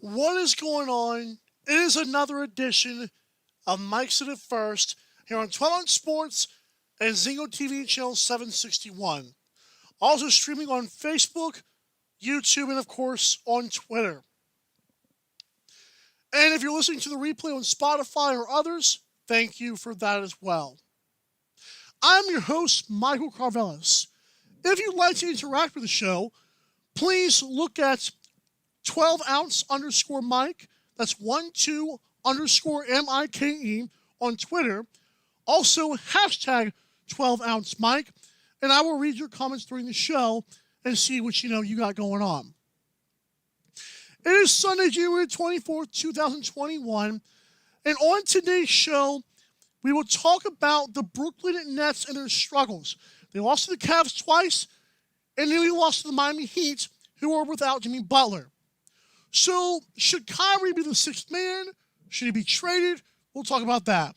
What is going on? It is another edition of Mike's at It First here on 12 on Sports and Zingo TV channel 761. Also streaming on Facebook, YouTube, and of course on Twitter. And if you're listening to the replay on Spotify or others, thank you for that as well. I'm your host, Michael Carvelis. If you'd like to interact with the show, please look at 12ounce_Mike. That's 12_MIKE on Twitter. Also, hashtag 12ounce Mike. And I will read your comments during the show and see what you got going on. It is Sunday, January 24th, 2021. And on today's show, we will talk about the Brooklyn Nets and their struggles. They lost to the Cavs twice, and then we lost to the Miami Heat, who are without Jimmy Butler. So, should Kyrie be the sixth man? Should he be traded? We'll talk about that.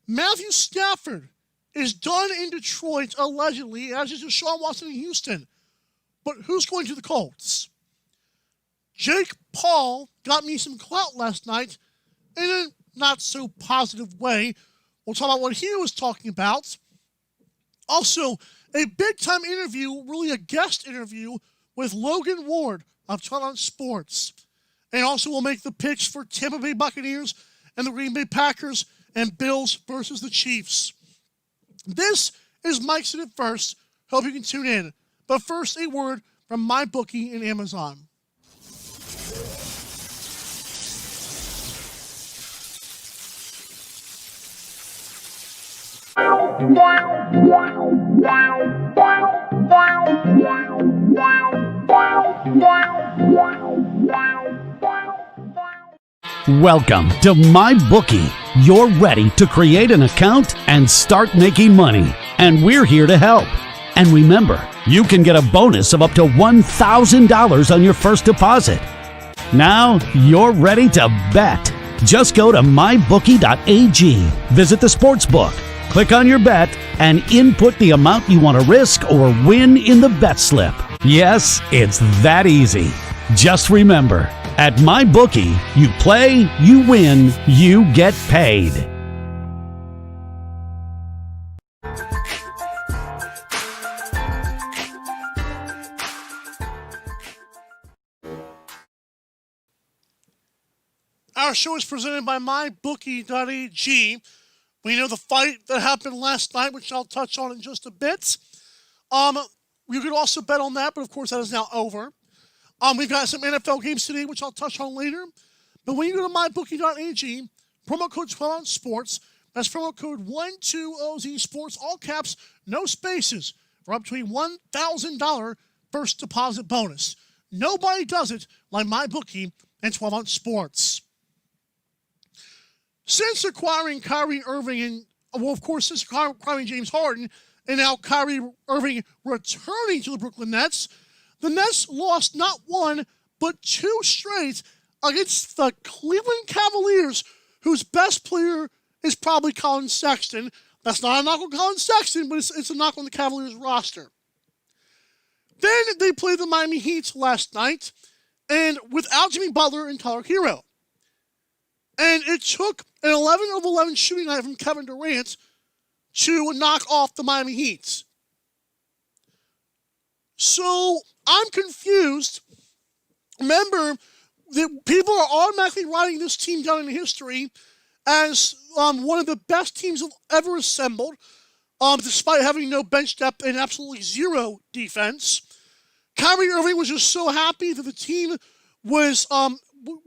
Matthew Stafford is done in Detroit, allegedly, as is Deshaun Watson in Houston. But who's going to the Colts? Jake Paul got me some clout last night in a not-so-positive way. We'll talk about what he was talking about. Also, a big-time interview, really a guest interview, with Logan Ward of 12 on Sports. And also we'll make the picks for Tampa Bay Buccaneers and the Green Bay Packers and Bills versus the Chiefs. This is Mike's at It First. Hope you can tune in. But first, a word from MyBookie and Amazon. Welcome to MyBookie. You're ready to create an account and start making money, and we're here to help. And remember, you can get a bonus of up to $1,000 on your first deposit. Now you're ready to bet. Just go to mybookie.ag, visit the sportsbook, click on your bet, and input the amount you want to risk or win in the bet slip. Yes, it's that easy. Just remember, at MyBookie, you play, you win, you get paid. Our show is presented by mybookie.ag. We know the fight that happened last night, which I'll touch on in just a bit. You could also bet on that, but of course that is now over. We've got some NFL games today, which I'll touch on later. But when you go to mybookie.ag, promo code 12 on Sports, that's promo code 12OZSports, all caps, no spaces, for up to a $1,000 first deposit bonus. Nobody does it like MyBookie and 12 on Sports. Since acquiring Kyrie Irving and, since acquiring James Harden, and now Kyrie Irving returning to the Brooklyn Nets, the Nets lost not one, but two straight against the Cleveland Cavaliers, whose best player is probably Colin Sexton. That's not a knock on Colin Sexton, but it's a knock on the Cavaliers roster. Then they played the Miami Heat last night, and without Jimmy Butler and Tyler Hero. And it took an 11 of 11 shooting night from Kevin Durant to knock off the Miami Heat. So, I'm confused. Remember, that people are automatically writing this team down in history as one of the best teams ever assembled, despite having no bench depth and absolutely zero defense. Kyrie Irving was just so happy that the team was,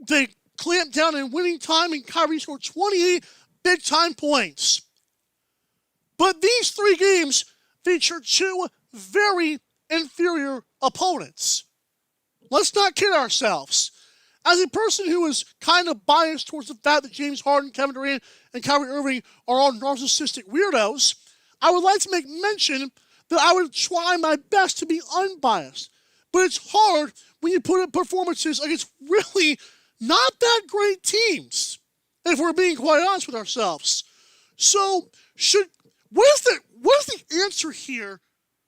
they clamped down in winning time, and Kyrie scored 28 big-time points. But these three games feature two very inferior opponents. Let's not kid ourselves. As a person who is kind of biased towards the fact that James Harden, Kevin Durant, and Kyrie Irving are all narcissistic weirdos, I would like to make mention that I would try my best to be unbiased. But it's hard when you put in performances against really not that great teams, if we're being quite honest with ourselves. So, what is the answer here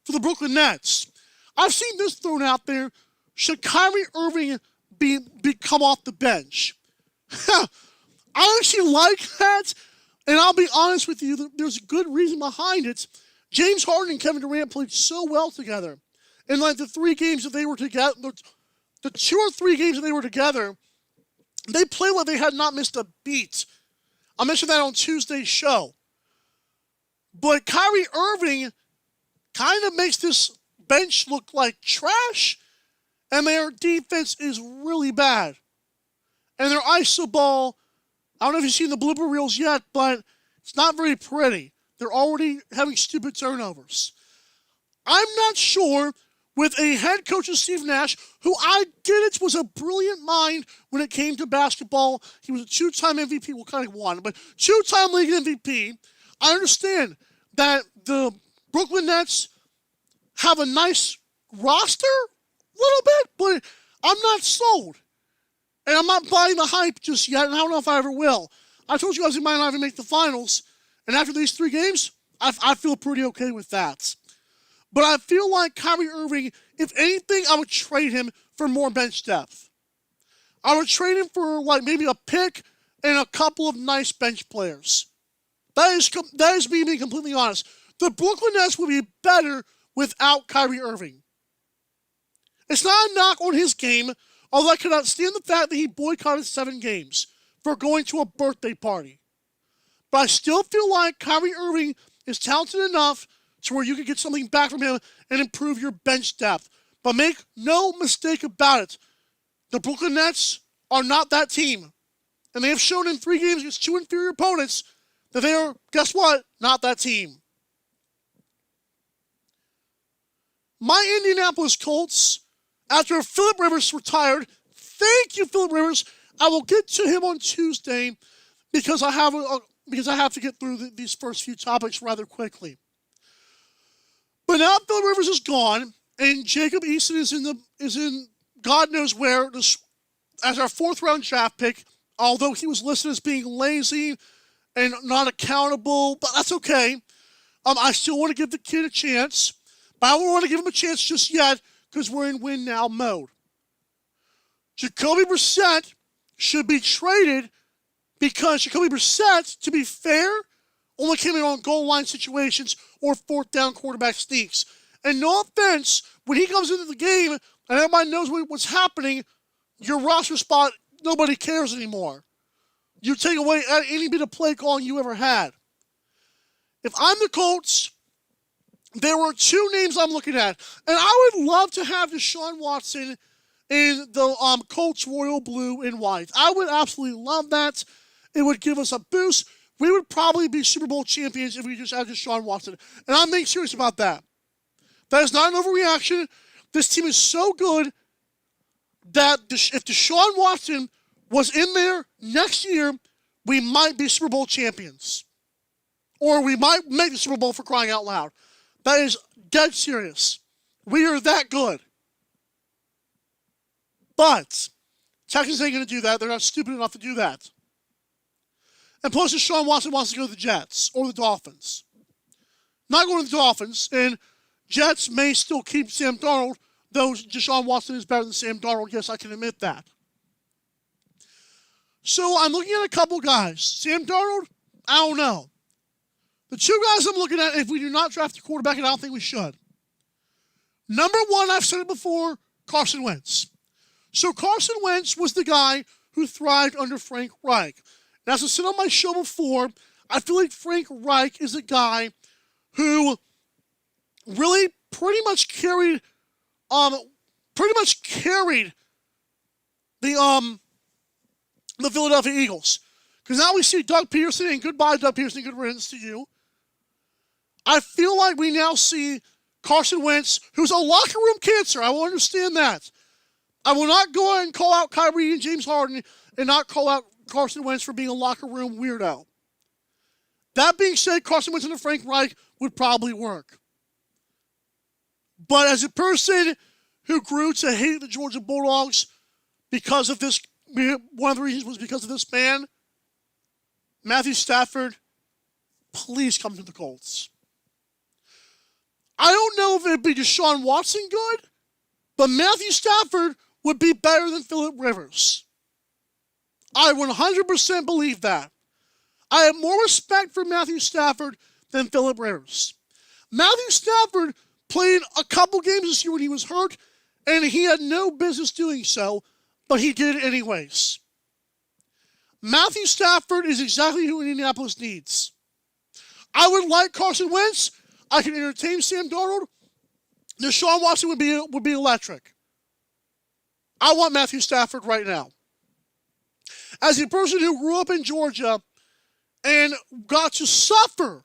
for the Brooklyn Nets? I've seen this thrown out there. Should Kyrie Irving come off the bench. I actually like that, and I'll be honest with you, there's a good reason behind it. James Harden and Kevin Durant played so well together. In like the 3 games that they were together, the 2 or 3 games that they were together, they played like they had not missed a beat. I mentioned that on Tuesday's show. But Kyrie Irving kind of makes this bench look like trash, and their defense is really bad. And their iso ball, I don't know if you've seen the blooper reels yet, but it's not very pretty. They're already having stupid turnovers. I'm not sure with a head coach of Steve Nash, who I get it was a brilliant mind when it came to basketball. He was a 2-time MVP, well, kind of one, but 2-time league MVP. I understand that the Brooklyn Nets have a nice roster, a little bit, but I'm not sold. And I'm not buying the hype just yet, and I don't know if I ever will. I told you guys he might not even make the finals, and after these 3 games, I feel pretty okay with that. But I feel like Kyrie Irving, if anything, I would trade him for more bench depth. I would trade him for like maybe a pick and a couple of nice bench players. That is me being completely honest. The Brooklyn Nets would be better without Kyrie Irving. It's not a knock on his game, although I cannot stand the fact that he boycotted 7 games for going to a birthday party. But I still feel like Kyrie Irving is talented enough to where you can get something back from him and improve your bench depth. But make no mistake about it, the Brooklyn Nets are not that team. And they have shown in 3 games against 2 inferior opponents that they are, guess what, not that team. My Indianapolis Colts, after Phillip Rivers retired, thank you, Phillip Rivers. I will get to him on Tuesday because I have to get through these first few topics rather quickly. But now Phillip Rivers is gone, and Jacob Eason is in God knows where as our 4th-round draft pick. Although he was listed as being lazy and not accountable, but that's okay. I still want to give the kid a chance, but I don't want to give him a chance just yet because we're in win now mode. Jacoby Brissett should be traded because Jacoby Brissett, to be fair, only came in on goal line situations or 4th down quarterback sneaks. And no offense, when he comes into the game and everybody knows what's happening, your roster spot, nobody cares anymore. You take away any bit of play calling you ever had. If I'm the Colts, there were 2 names I'm looking at. And I would love to have Deshaun Watson in the Colts royal blue and white. I would absolutely love that. It would give us a boost. We would probably be Super Bowl champions if we just had Deshaun Watson. And I'm being serious about that. That is not an overreaction. This team is so good that if Deshaun Watson was in there next year, we might be Super Bowl champions. Or we might make the Super Bowl, for crying out loud. That is dead serious. We are that good. But Texans ain't going to do that. They're not stupid enough to do that. And plus, Deshaun Watson wants to go to the Jets or the Dolphins. Not going to the Dolphins, and Jets may still keep Sam Darnold, though Deshaun Watson is better than Sam Darnold. Yes, I can admit that. So I'm looking at a couple guys. Sam Darnold, I don't know. The 2 guys I'm looking at, if we do not draft a quarterback, and I don't think we should. Number 1, I've said it before, Carson Wentz. So Carson Wentz was the guy who thrived under Frank Reich. And as I said on my show before, I feel like Frank Reich is a guy who really pretty much carried the Philadelphia Eagles. Because now we see Doug Peterson, and goodbye, Doug Peterson, good riddance to you. I feel like we now see Carson Wentz, who's a locker room cancer. I will understand that. I will not go ahead and call out Kyrie and James Harden and not call out Carson Wentz for being a locker room weirdo. That being said, Carson Wentz under Frank Reich would probably work. But as a person who grew to hate the Georgia Bulldogs because of this, one of the reasons was because of this man, Matthew Stafford, please come to the Colts. I don't know if it'd be Deshaun Watson good, but Matthew Stafford would be better than Phillip Rivers. I 100% believe that. I have more respect for Matthew Stafford than Philip Rivers. Matthew Stafford played a couple games this year when he was hurt, and he had no business doing so, but he did it anyways. Matthew Stafford is exactly who Indianapolis needs. I would like Carson Wentz. I can entertain Sam Darnold. Deshaun Watson would be electric. I want Matthew Stafford right now. As a person who grew up in Georgia and got to suffer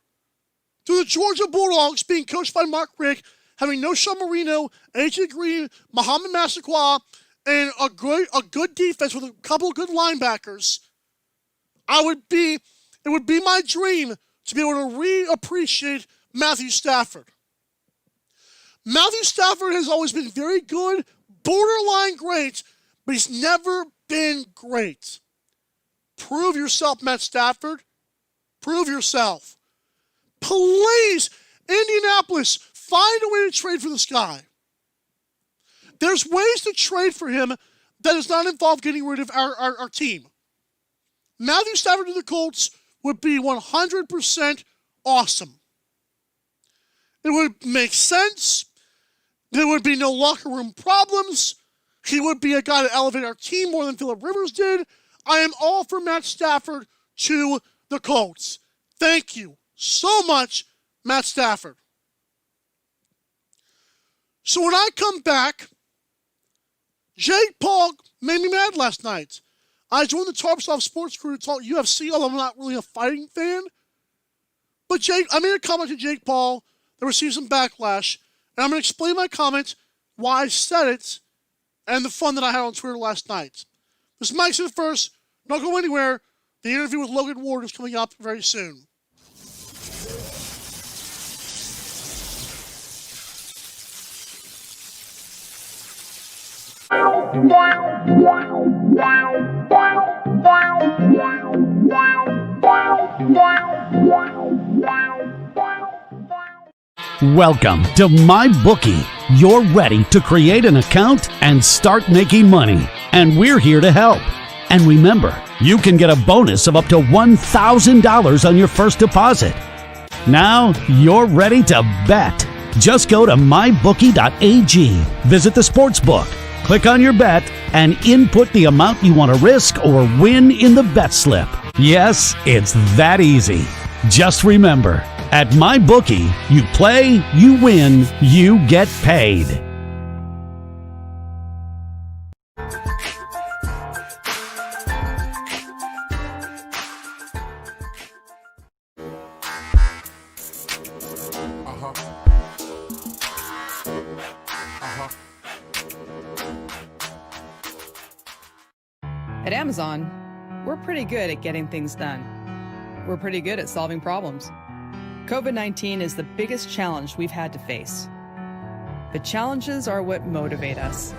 through the Georgia Bulldogs being coached by Mark Richt, having no Sean Marino, AJ Green, Muhammad Massaquoi, and a good defense with a couple of good linebackers, it would be my dream to be able to reappreciate Matthew Stafford. Matthew Stafford has always been very good, borderline great, but he's never been great. Prove yourself, Matt Stafford. Prove yourself. Please, Indianapolis, find a way to trade for this guy. There's ways to trade for him that does not involve getting rid of our team. Matthew Stafford to the Colts would be 100% awesome. It would make sense. There would be no locker room problems. He would be a guy to elevate our team more than Philip Rivers did. I am all for Matt Stafford to the Colts. Thank you so much, Matt Stafford. So when I come back, Jake Paul made me mad last night. I joined the Tarpsoft Sports crew to talk UFC, although I'm not really a fighting fan. But I made a comment to Jake Paul that received some backlash, and I'm going to explain my comment, why I said it, and the fun that I had on Twitter last night. This is Mike Sid first. Don't go anywhere. The interview with Logan Ward is coming up very soon. Welcome to MyBookie. You're ready to create an account and start making money. And we're here to help. And remember, you can get a bonus of up to $1,000 on your first deposit. Now you're ready to bet. Just go to mybookie.ag, visit the sportsbook, click on your bet, and input the amount you want to risk or win in the bet slip. Yes, it's that easy. Just remember, at MyBookie, you play, you win, you get paid. At Amazon, we're pretty good at getting things done. We're pretty good at solving problems. COVID-19 is the biggest challenge we've had to face. But challenges are what motivate us.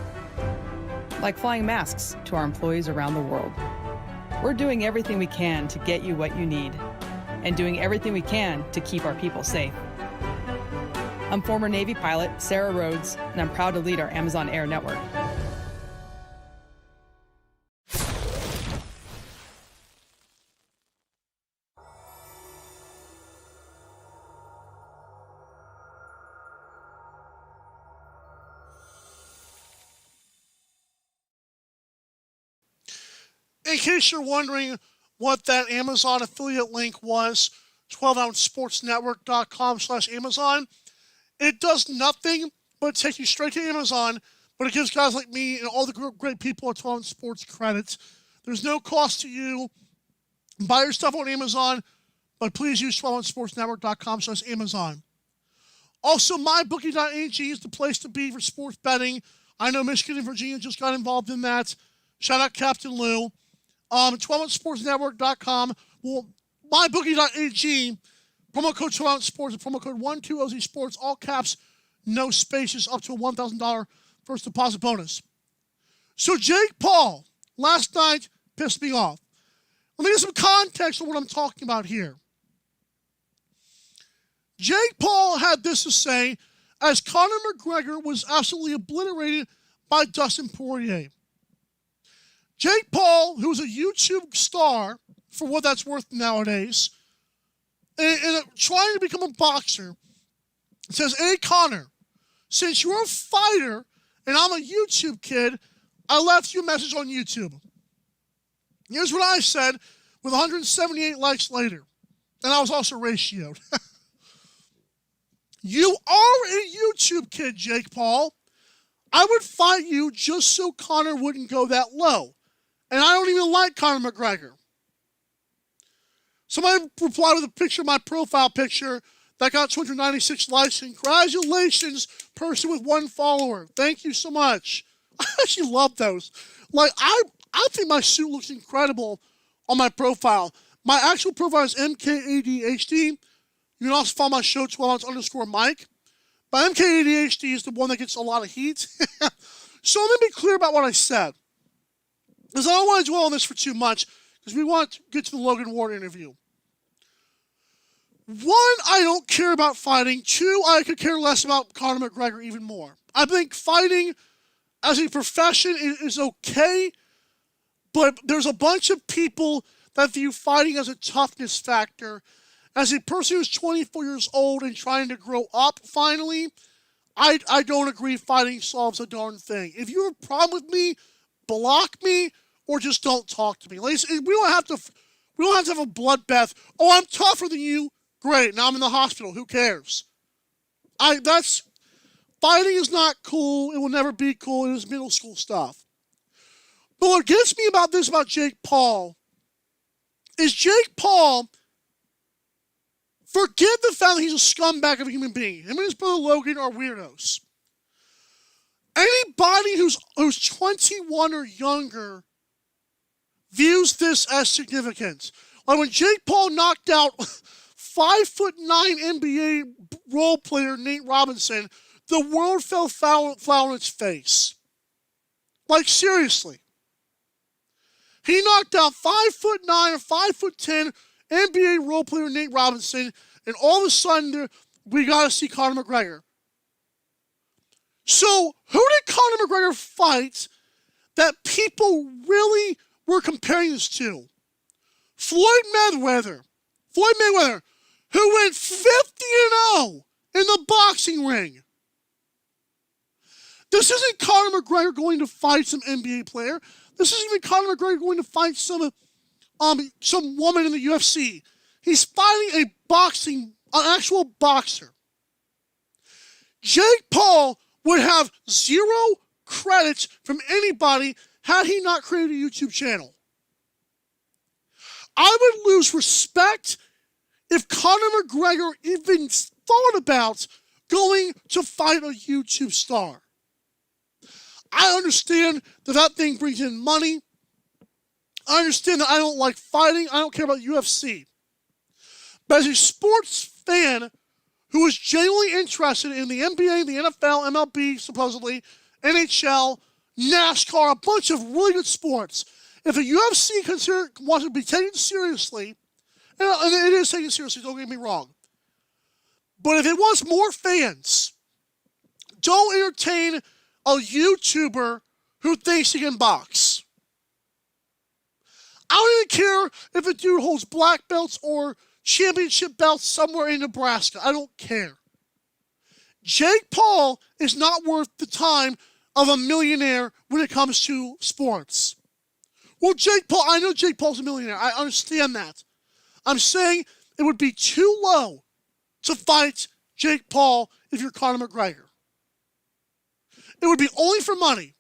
Like flying masks to our employees around the world. We're doing everything we can to get you what you need, and doing everything we can to keep our people safe. I'm former Navy pilot Sarah Rhodes, and I'm proud to lead our Amazon Air network. In case you're wondering what that Amazon affiliate link was, 12ouncesportsnetwork.com/Amazon, it does nothing but take you straight to Amazon, but it gives guys like me and all the great people at 12 Ounce Sports credit. There's no cost to you. Buy your stuff on Amazon, but please use 12ouncesportsnetwork.com/Amazon. Also, mybookie.ag is the place to be for sports betting. I know Michigan and Virginia just got involved in that. Shout out Captain Lou. 12ouncesportsnetwork.com. Well, mybookie.ag, promo code 12ouncesports, and promo code 12OZSports, all caps, no spaces, up to a $1,000 first deposit bonus. So Jake Paul, last night, pissed me off. Let me get some context on what I'm talking about here. Jake Paul had this to say as Conor McGregor was absolutely obliterated by Dustin Poirier. Jake Paul, who's a YouTube star, for what that's worth nowadays, and trying to become a boxer, says, "Hey, Connor, since you're a fighter and I'm a YouTube kid, I left you a message on YouTube." Here's what I said with 178 likes later. And I was also ratioed. "You are a YouTube kid, Jake Paul. I would fight you just so Conor wouldn't go that low. And I don't even like Conor McGregor." Somebody replied with a picture of my profile picture that got 296 likes. "Congratulations, person with 1 follower. Thank you so much." I actually love those. Like, I think my suit looks incredible on my profile. My actual profile is MKADHD. You can also follow my show, 12ounce_Mike. But MKADHD is the one that gets a lot of heat. So let me be clear about what I said, because I don't want to dwell on this for too much, because we want to get to the Logan Ward interview. 1, I don't care about fighting. 2, I could care less about Conor McGregor even more. I think fighting as a profession is okay, but there's a bunch of people that view fighting as a toughness factor. As a person who's 24 years old and trying to grow up finally, I don't agree fighting solves a darn thing. If you have a problem with me, block me or just don't talk to me. Ladies, we don't have to have a bloodbath. "Oh, I'm tougher than you." Great, now I'm in the hospital. Who cares? Fighting is not cool. It will never be cool. It is middle school stuff. But what gets me about Jake Paul is Jake Paul, forget the fact that he's a scumbag of a human being. Him and his brother Logan are weirdos. Anybody who's 21 or younger views this as significant. Like when Jake Paul knocked out 5'9" NBA role player Nate Robinson, the world fell foul on its face. Like, seriously. He knocked out 5'9" or 5'10" NBA role player Nate Robinson, and all of a sudden we got to see Conor McGregor. So, who did Conor McGregor fight that people really were comparing this to? Floyd Mayweather, who went 50-0 in the boxing ring. This isn't Conor McGregor going to fight some NBA player. This isn't even Conor McGregor going to fight some woman in the UFC. He's fighting an actual boxer. Jake Paul would have 0 credits from anybody had he not created a YouTube channel. I would lose respect if Conor McGregor even thought about going to fight a YouTube star. I understand that thing brings in money. I understand that I don't like fighting. I don't care about UFC. But as a sports fan who is genuinely interested in the NBA, the NFL, MLB, supposedly, NHL, NASCAR, a bunch of really good sports, if the UFC wants to be taken seriously, and it is taken seriously, don't get me wrong, but if it wants more fans, don't entertain a YouTuber who thinks he can box. I don't even care if a dude holds black belts or championship belts somewhere in Nebraska. I don't care. Jake Paul is not worth the time of a millionaire when it comes to sports. Well, I know Jake Paul's a millionaire. I understand that. I'm saying it would be too low to fight Jake Paul if you're Conor McGregor. It would be only for money.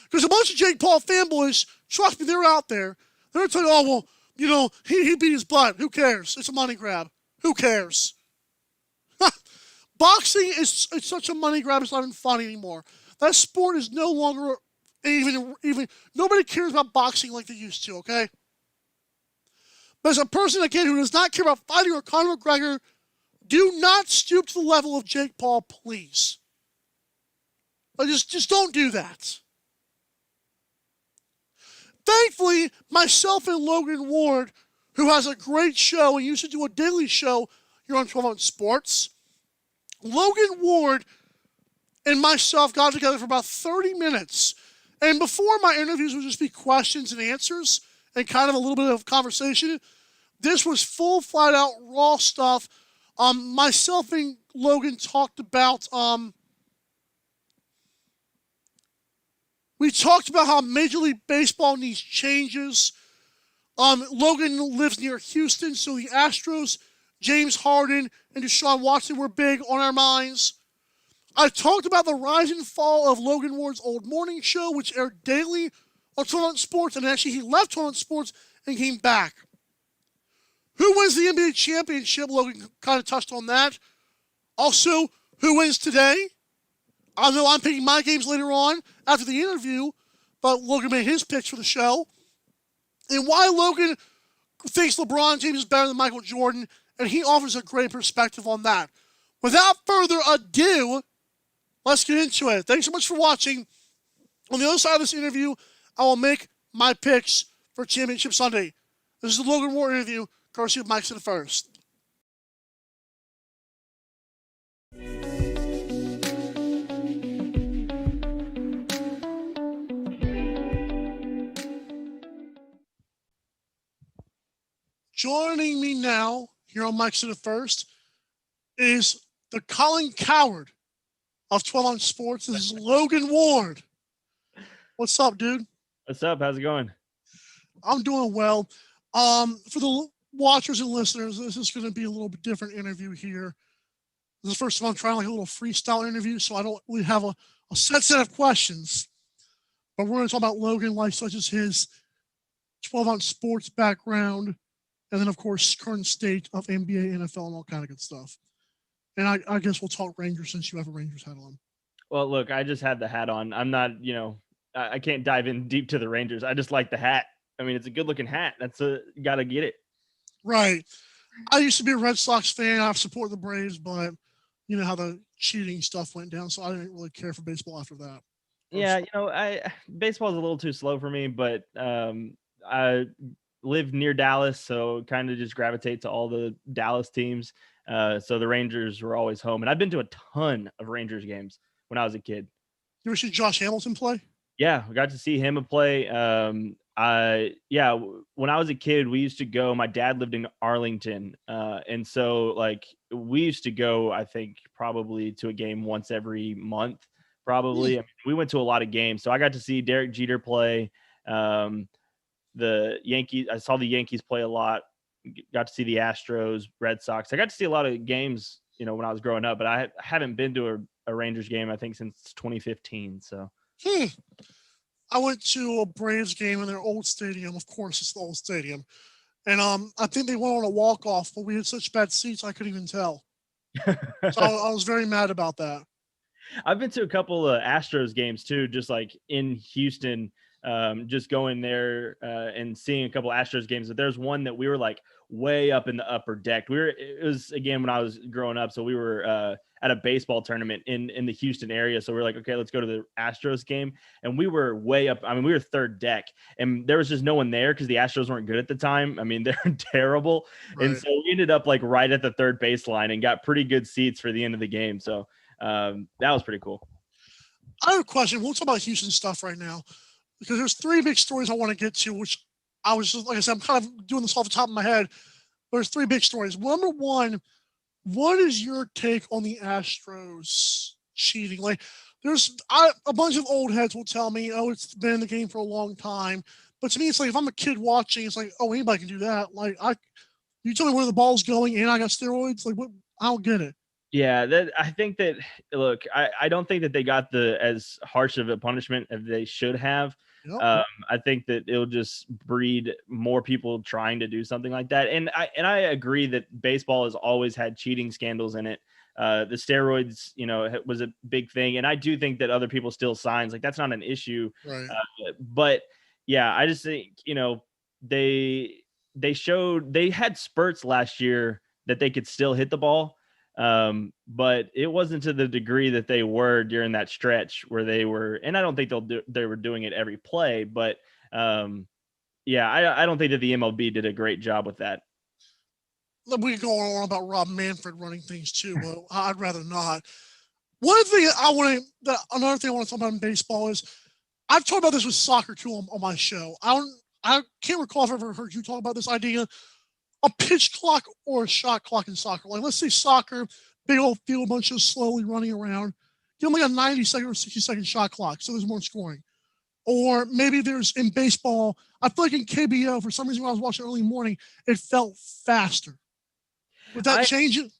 Because a bunch of Jake Paul fanboys, trust me, they're out there. They're going to tell you, "Oh, well, you know, he beat his butt. Who cares? It's a money grab. Who cares?" Boxing it's such a money grab, it's not even funny anymore. That sport is no longer even nobody cares about boxing like they used to, okay? But as a person, again, who does not care about fighting or Conor McGregor, do not stoop to the level of Jake Paul, please. But just don't do that. Thankfully, myself and Logan Ward, who has a great show and used to do a daily show here on 12 Ounce Sports, Logan Ward and myself got together for about 30 minutes And before, my interviews would just be questions and answers and kind of a little bit of conversation. This was full, flat out, raw stuff. Myself and Logan talked about we talked about how Major League Baseball needs changes. Logan lives near Houston, so the Astros, James Harden, and Deshaun Watson were big on our minds. I talked about the rise and fall of Logan Ward's old morning show, which aired daily on 12 Sports, and actually he left 12 Sports and came back. Who wins the NBA championship? Logan kind of touched on that. Also, who wins today? I know I'm picking my games later on after the interview, but Logan made his picks for the show. And why Logan thinks LeBron James is better than Michael Jordan, and he offers a great perspective on that. Without further ado, let's get into it. Thanks so much for watching. On the other side of this interview, I will make my picks for Championship Sunday. This is the Logan Ward interview, courtesy of Mike's in the First. Joining me now here on Mike's in the First is the Colin Coward of 12 on Sports. This is Logan Ward. What's up, dude? What's up? How's it going? I'm doing well. For the watchers and listeners, this is going to be a little bit different interview here. This is the first time I'm trying like a little freestyle interview, so I don't really have a set of questions. But we're going to talk about Logan, life such as his 12 on Sports background, and then, of course, current state of NBA, NFL, and all kind of good stuff. And I guess we'll talk Rangers since you have a Rangers hat on. Well, look, I just had the hat on. I'm not, I can't dive in deep to the Rangers. I just like the hat. I mean, it's a good-looking hat. You got to get it. Right. I used to be a Red Sox fan. I support the Braves, but you know how the cheating stuff went down, so I didn't really care for baseball after that. Yeah, baseball is a little too slow for me, but I live near Dallas, so kind of just gravitate to all the Dallas teams. So the Rangers were always home, and I've been to a ton of Rangers games when I was a kid. You ever see Josh Hamilton play? Yeah, I got to see him play. When I was a kid, we used to go. My dad lived in Arlington, and so like we used to go. I think probably to a game once every month. Probably. I mean, we went to a lot of games, so I got to see Derek Jeter play. The Yankees. I saw the Yankees play a lot. Got to see the Astros, Red Sox. I got to see a lot of games, when I was growing up, but I haven't been to a Rangers game, I think, since 2015. So. I went to a Braves game in their old stadium. Of course, it's the old stadium. And I think they went on a walk-off, but we had such bad seats, I couldn't even tell. So I was very mad about that. I've been to a couple of Astros games, too, just like in Houston, just going there and seeing a couple of Astros games. But there's one that we were like way up in the upper deck. It was, again, when I was growing up. So we were at a baseball tournament in the Houston area. So we're like, okay, let's go to the Astros game. And we were way up. I mean, we were third deck, and there was just no one there because the Astros weren't good at the time. I mean, they're terrible. Right. And so we ended up like right at the third baseline and got pretty good seats for the end of the game. So that was pretty cool. I have a question. We'll talk about Houston stuff right now because there's three big stories I want to get to, which I was just, like I said, I'm kind of doing this off the top of my head. There's three big stories. Number one, what is your take on the Astros cheating? Like, a bunch of old heads will tell me, oh, it's been in the game for a long time. But to me, it's like, if I'm a kid watching, it's like, oh, anybody can do that. Like, you tell me where the ball's going and I got steroids. Like, what? I don't get it. Yeah, I think that, look, I don't think that they got as harsh of a punishment as they should have. Yep. I think that it'll just breed more people trying to do something like that. And I agree that baseball has always had cheating scandals in it. The steroids, was a big thing. And I do think that other people steal signs. Like, that's not an issue. Right. But yeah, I just think, they had spurts last year that they could still hit the ball. But it wasn't to the degree that they were during that stretch where they were, and I don't think they were doing it every play, but yeah, I don't think that the MLB did a great job with that. We could go on about Rob Manfred running things too, but I'd rather not. Another thing I want to talk about in baseball is I've talked about this with soccer too on my show. I can't recall if I've ever heard you talk about this idea: a pitch clock or a shot clock in soccer. Like, let's say soccer, big old field, bunch of slowly running around. Give them like a 90-second or 60-second shot clock, so there's more scoring. Or maybe there's in baseball. I feel like in KBO, for some reason, when I was watching early morning, it felt faster. Would that change it?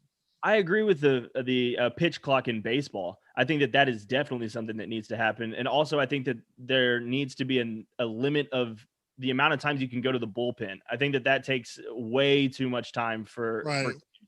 I agree with the pitch clock in baseball. I think that is definitely something that needs to happen. And also, I think that there needs to be a limit of the amount of times you can go to the bullpen. I think that takes way too much time for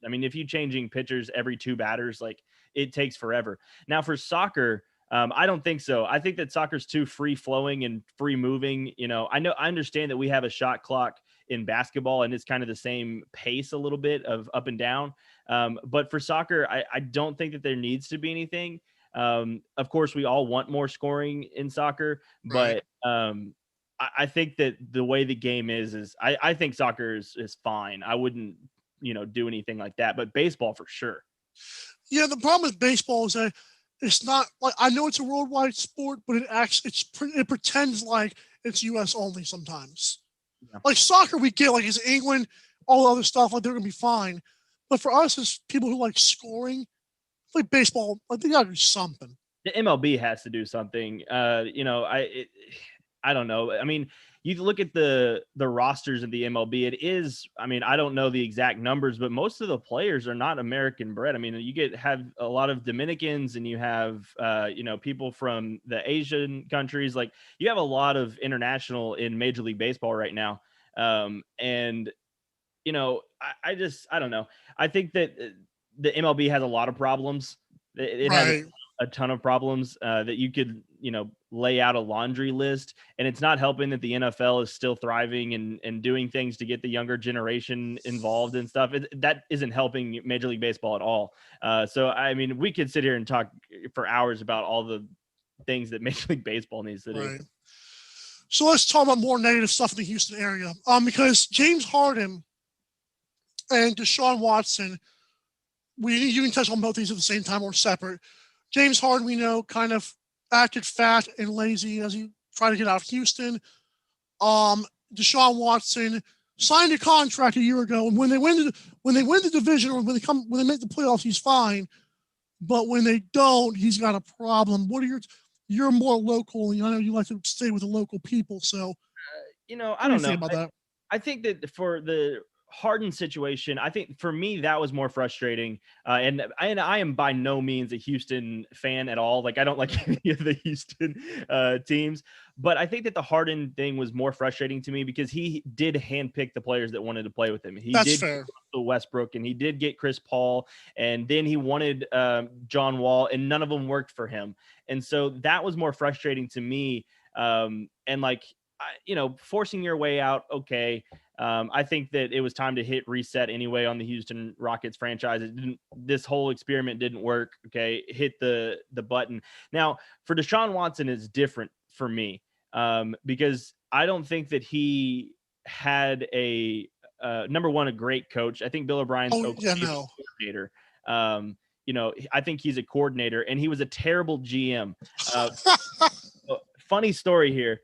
I mean, if you're changing pitchers every 2 batters, like, it takes forever. Now for soccer, I don't think so. I think that soccer's too free flowing and free moving. I understand that we have a shot clock in basketball and it's kind of the same pace a little bit of up and down. But for soccer, I don't think that there needs to be anything. Of course, we all want more scoring in soccer, but I think that the way the game is I think soccer is fine. I wouldn't, do anything like that, but baseball for sure. Yeah, the problem with baseball is that it's not like, I know it's a worldwide sport, but it pretends like it's U.S. only sometimes. Yeah. Like soccer, we get like, it's England, all the other stuff, like they're gonna be fine. But for us as people who like scoring, like baseball, like they gotta do something. The MLB has to do something. I don't know. I mean, you look at the rosters of the MLB. It is, I mean, I don't know the exact numbers, but most of the players are not American bred. I mean, you have a lot of Dominicans and you have, people from the Asian countries. Like, you have a lot of international in Major League Baseball right now. And, I don't know. I think that the MLB has a lot of problems. It has a ton of problems that you could, lay out a laundry list, and it's not helping that the NFL is still thriving and doing things to get the younger generation involved and stuff. That isn't helping Major League Baseball at all. So, I mean, we could sit here and talk for hours about all the things that Major League Baseball needs to do. So let's talk about more negative stuff in the Houston area. Because James Harden and Deshaun Watson, you can touch on both these at the same time or separate. James Harden, we know, kind of acted fat and lazy as he tried to get out of Houston. Deshaun Watson signed a contract a year ago, and when they win the division or when they make the playoffs, he's fine. But when they don't, he's got a problem. What are you're more local, and I know you like to stay with the local people. So, I don't know about that. I think that for the Harden situation, I think for me that was more frustrating, and I am by no means a Houston fan at all. Like, I don't like any of the Houston teams, but I think that the Harden thing was more frustrating to me because he did handpick the players that wanted to play with him. That's fair. Westbrook, and he did get Chris Paul, and then he wanted John Wall, and none of them worked for him, and so that was more frustrating to me. And like, forcing your way out, okay. I think that it was time to hit reset anyway on the Houston Rockets franchise. This whole experiment didn't work. Okay. Hit the button. Now for Deshaun Watson is different for me. Because I don't think that he had number one, a great coach. I think Bill O'Brien's coordinator. I think he's a coordinator, and he was a terrible GM. Funny story here.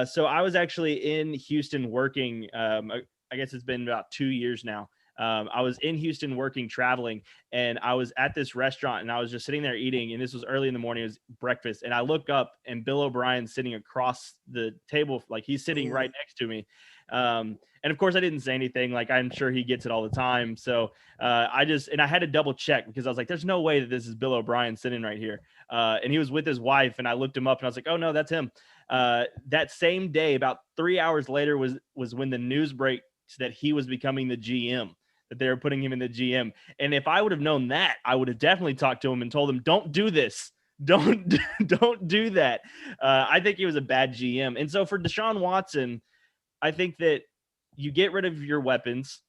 So I was actually in Houston working, I guess it's been about 2 years now. I was in Houston working, traveling, and I was at this restaurant and I was just sitting there eating, and this was early in the morning. It was breakfast, and I look up and Bill O'Brien's sitting across the table. Like, he's sitting right next to me. And of course I didn't say anything. Like, I'm sure he gets it all the time. So I had to double check because I was like, there's no way that this is Bill O'Brien sitting right here. And he was with his wife, and I looked him up and I was like, oh no, that's him. That same day, about 3 hours later, was when the news breaks that he was becoming the GM, that they were putting him in the GM. And if I would have known that, I would have definitely talked to him and told him, don't do this. Don't do that. I think he was a bad GM. And so for Deshaun Watson, I think that you get rid of your weapons.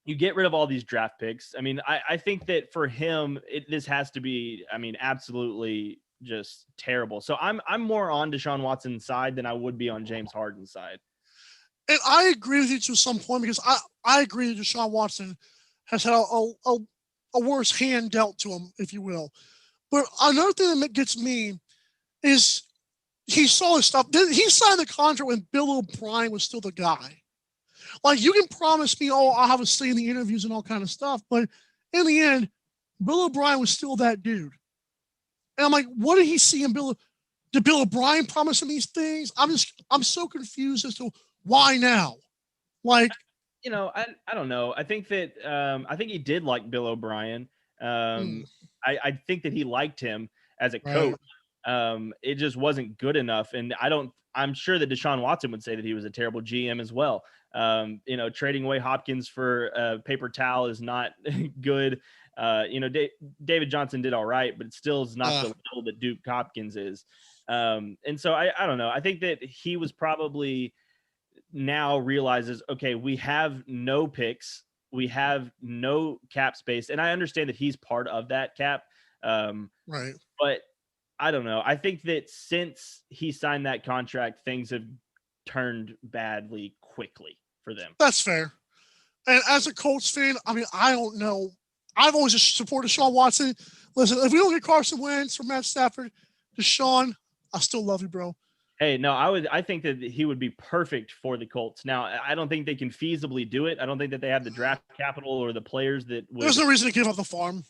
You get rid of all these draft picks. I mean, I think that for him, this has to be, I mean, absolutely just terrible. So I'm more on Deshaun Watson's side than I would be on James Harden's side. And I agree with you to some point, because I agree that Deshaun Watson has had a worse hand dealt to him, if you will. But another thing that gets me is he saw his stuff. He signed the contract when Bill O'Brien was still the guy. Like, you can promise me, oh, I'll have a say in the interviews and all kind of stuff, but in the end, Bill O'Brien was still that dude. And I'm like, what did he see in Bill? Did Bill O'Brien promise him these things? I'm so confused as to why now. Like, I don't know. I think that I think he did like Bill O'Brien. Hmm. I think that he liked him as a Right. coach. It just wasn't good enough, and I'm sure that Deshaun Watson would say that he was a terrible GM as well. Trading away Hopkins for a paper towel is not good. David Johnson did all right, but it still is not the level that Duke Hopkins is. And so I don't know. I think that he was probably now realizes, okay, we have no picks, we have no cap space, and I understand that he's part of that cap. Right. But I don't know. I think that since he signed that contract, things have turned badly quickly for them. That's fair. And as a Colts fan, I mean, I don't know. I've always just supported Deshaun Watson. Listen, if we don't get Carson Wentz or Matt Stafford, Deshaun, I still love you, bro. Hey, no, I think that he would be perfect for the Colts. Now, I don't think they can feasibly do it. I don't think that they have the draft capital or the players that would. There's no reason to give up the farm.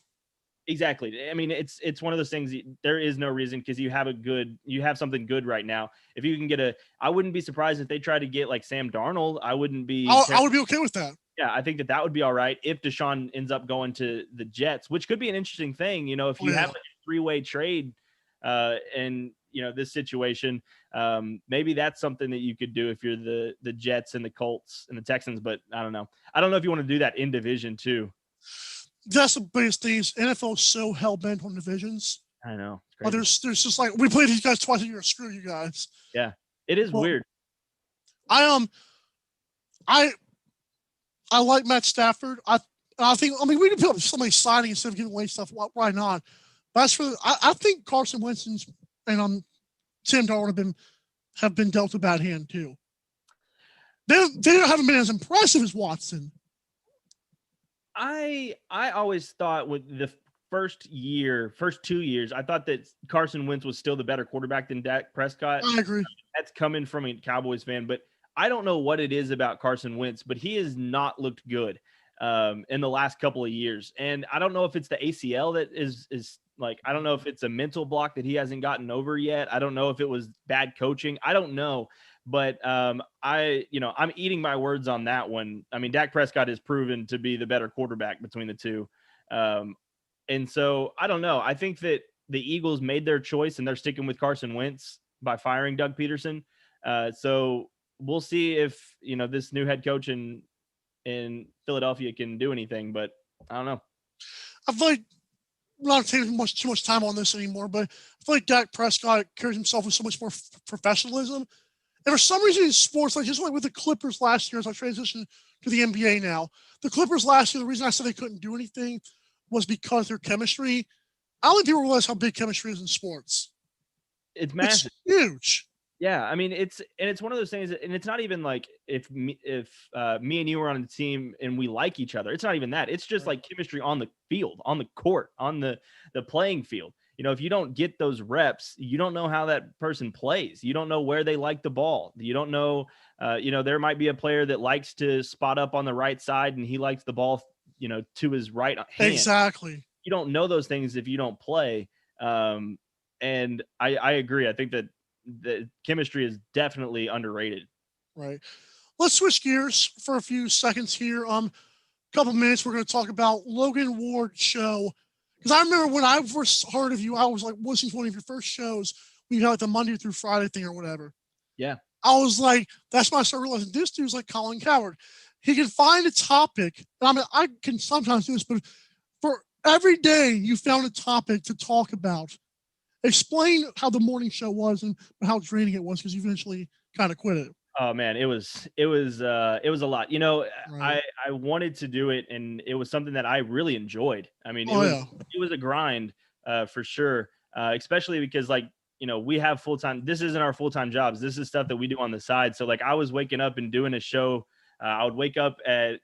Exactly. I mean, it's one of those things. There is no reason because you have something good right now. If you can get I wouldn't be surprised if they try to get like Sam Darnold. I would be okay with that. Yeah, I think that would be all right if Deshaun ends up going to the Jets, which could be an interesting thing. If you have like a 3-way trade, and this situation, maybe that's something that you could do if you're the Jets and the Colts and the Texans. But I don't know. I don't know if you want to do that in division too. That's the biggest thing. NFL is so hell bent on divisions. I know. But there's just like, we play these guys twice a year. Screw you guys. Yeah, it is weird. I like Matt Stafford. I think we can put up so many signings instead of giving away stuff. Why not? But as for I think Carson Wentz and Sam Darnold have been dealt a bad hand too. They haven't been as impressive as Watson. I always thought with the first 2 years, I thought that Carson Wentz was still the better quarterback than Dak Prescott. I agree. That's coming from a Cowboys fan, but I don't know what it is about Carson Wentz, but he has not looked good in the last couple of years. And I don't know if it's the ACL that is like, I don't know if it's a mental block that he hasn't gotten over yet. I don't know if it was bad coaching. I don't know. But I'm eating my words on that one. I mean, Dak Prescott has proven to be the better quarterback between the two. And so I don't know. I think that the Eagles made their choice and they're sticking with Carson Wentz by firing Doug Peterson. So we'll see if, this new head coach in Philadelphia can do anything, but I don't know. I feel like we're not taking too much time on this anymore, but I feel like Dak Prescott carries himself with so much more professionalism. And for some reason in sports, like just like with the Clippers last year, as I transition to the NBA now, the Clippers last year, the reason I said they couldn't do anything was because their chemistry. I don't think people realize how big chemistry is in sports. It's massive. It's huge. Yeah, I mean, it's one of those things, and it's not even like if me and you were on a team and we like each other. It's not even that. It's just like chemistry on the field, on the court, on the playing field. If you don't get those reps, you don't know how that person plays. You don't know where they like the ball. You don't know, there might be a player that likes to spot up on the right side and he likes the ball, to his right hand. Exactly. You don't know those things if you don't play. And I agree. I think that the chemistry is definitely underrated. Right. Let's switch gears for a few seconds here. Couple minutes, we're going to talk about Logan Ward's show. Because I remember when I first heard of you, I was like listening to one of your first shows when you had like the Monday through Friday thing or whatever. Yeah. I was like, that's when I started realizing this dude's like Colin Cowherd. He can find a topic. And I mean, I can sometimes do this, but for every day you found a topic to talk about. Explain how the morning show was and how draining it was because you eventually kind of quit it. Oh man, it was a lot. Right. I wanted to do it and it was something that I really enjoyed. I mean, it was a grind for sure. Especially because we have full-time, this isn't our full-time jobs. This is stuff that we do on the side. So I was waking up and doing a show. I would wake up at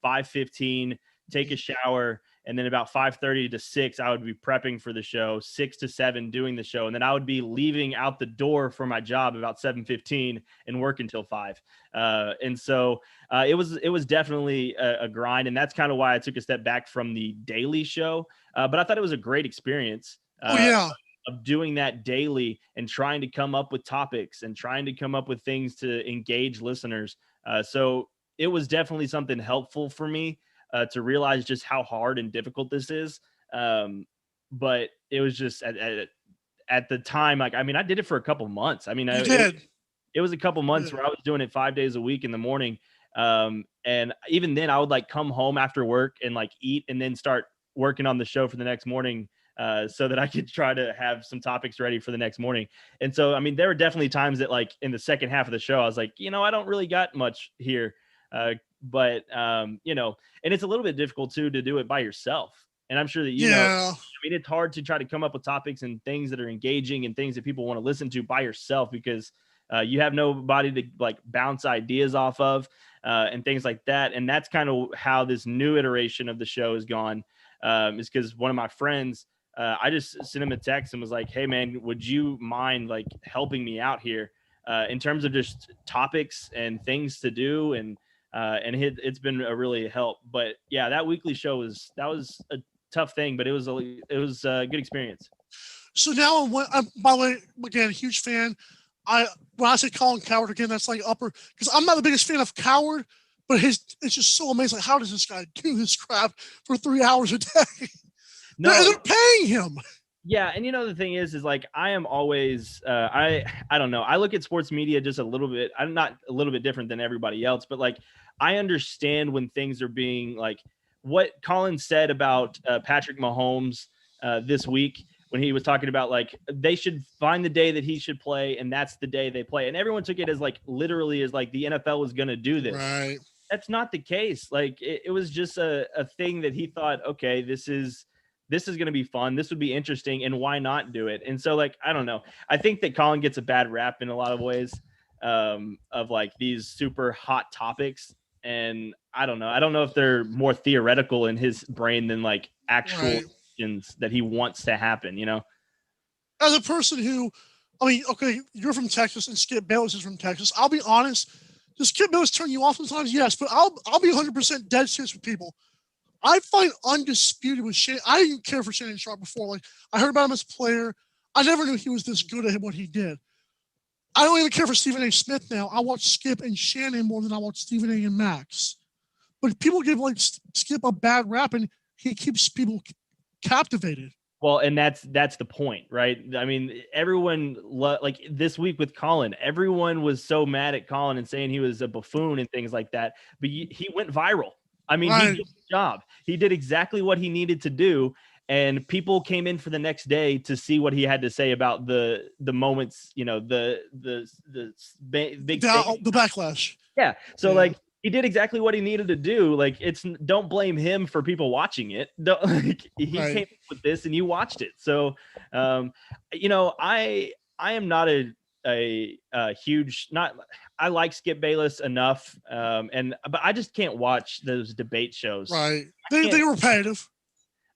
5:15, take a shower, And then about 5:30 to 6, I would be prepping for the show, 6 to 7 doing the show. And then I would be leaving out the door for my job about 7:15 and work until 5. And so it was definitely a grind. And that's kind of why I took a step back from the daily show. But I thought it was a great experience. Oh yeah. Of doing that daily and trying to come up with topics and trying to come up with things to engage listeners. So it was definitely something helpful for me to realize just how hard and difficult this is. But it was just at the time, like, I mean, I did it for a couple months. I mean, it was a couple months where I was doing it 5 days a week in the morning. And even then I would like come home after work and like eat and then start working on the show for the next morning. So that I could try to have some topics ready for the next morning. And so, I mean, there were definitely times that like in the second half of the show, I was like, I don't really got much here. But and it's a little bit difficult too, to do it by yourself. And I'm sure that, I mean, it's hard to try to come up with topics and things that are engaging and things that people want to listen to by yourself, because you have nobody to like bounce ideas off of and things like that. And that's kind of how this new iteration of the show has gone, is because one of my friends, I just sent him a text and was like, hey man, would you mind like helping me out here in terms of just topics and things to do? And it's been a really help. But yeah, that weekly show was a tough thing, but it was a good experience. So now, by the way, again, huge fan. When I say Colin Cowherd again, that's like upper, because I'm not the biggest fan of Cowherd, but it's just so amazing. Like, how does this guy do this crap for 3 hours a day? No, they're paying him. Yeah, and the thing is like I am always I don't know. I look at sports media just a little bit. I'm not a little bit different than everybody else, but like I understand when things are being like what Colin said about Patrick Mahomes this week when he was talking about like they should find the day that he should play, and that's the day they play. And everyone took it as like literally as like the NFL was going to do this. Right. That's not the case. Like it was just a thing that he thought, okay, this is going to be fun. This would be interesting. And why not do it? And so like, I don't know. I think that Colin gets a bad rap in a lot of ways of like these super hot topics. And I don't know. I don't know if they're more theoretical in his brain than like actual questions that he wants to happen, As a person who, I mean, okay, you're from Texas and Skip Bayless is from Texas. I'll be honest. Does Skip Bayless turn you off sometimes? Yes, but I'll be 100% dead serious with people. I find undisputed with Shannon. I didn't care for Shannon Sharp before. Like, I heard about him as a player. I never knew he was this good at what he did. I don't even care for Stephen A. Smith now. I watch Skip and Shannon more than I watch Stephen A. and Max. But people give like Skip a bad rap, and he keeps people captivated. Well, and that's the point, right? I mean, everyone like this week with Colin, everyone was so mad at Colin and saying he was a buffoon and things like that. But he went viral. I mean, he did his job. He did exactly what he needed to do, and people came in for the next day to see what he had to say about the moments, the big the backlash. Yeah. So like he did exactly what he needed to do. Like don't blame him for people watching it. He came up with this and you watched it. So, I am not a huge, I like Skip Bayless enough. But I just can't watch those debate shows. Right. They were repetitive.